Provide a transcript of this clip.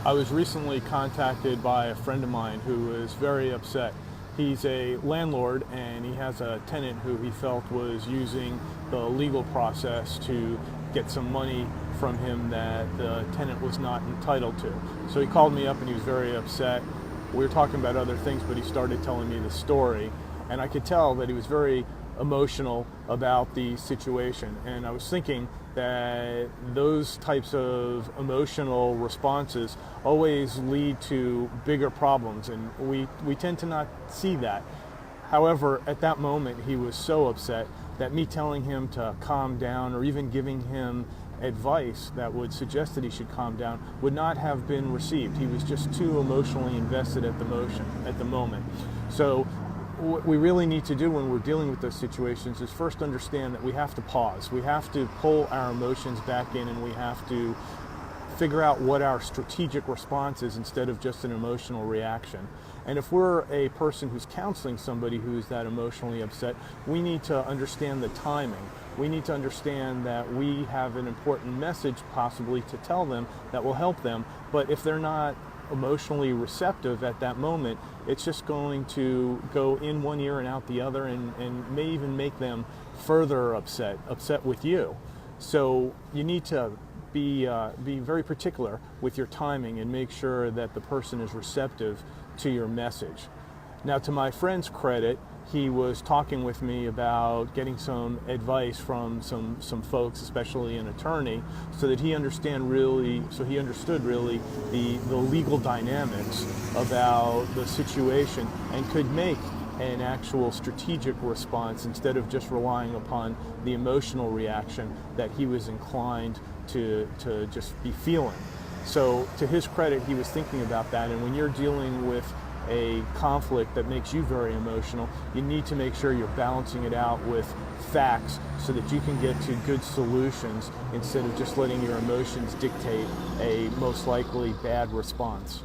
I was recently contacted by a friend of mine who is very upset. He's a landlord and he has a tenant who he felt was using the legal process to get some money from him that the tenant was not entitled to. So he called me up and he was very upset. We were talking about other things, but he started telling me the story, and I could tell that he was very emotional about the situation. And I was thinking that those types of emotional responses always lead to bigger problems, and we tend to not see that. However, at that moment he was so upset that me telling him to calm down or even giving him advice that would suggest that he should calm down would not have been received. He was just too emotionally invested at the moment. So what we really need to do when we're dealing with those situations is first understand that we have to pause. We have to pull our emotions back in, and we have to figure out what our strategic response is instead of just an emotional reaction. And if we're a person who's counseling somebody who's that emotionally upset, we need to understand the timing. We need to understand that we have an important message possibly to tell them that will help them, but if they're not emotionally receptive at that moment, it's just going to go in one ear and out the other, and may even make them further upset with you. So you need to be very particular with your timing and make sure that the person is receptive to your message. Now, to my friend's credit, he was talking with me about getting some advice from some folks, especially an attorney, so that he understood really the legal dynamics about the situation and could make an actual strategic response instead of just relying upon the emotional reaction that he was inclined to just be feeling. So to his credit, he was thinking about that, and when you're dealing with a conflict that makes you very emotional, you need to make sure you're balancing it out with facts so that you can get to good solutions instead of just letting your emotions dictate a most likely bad response.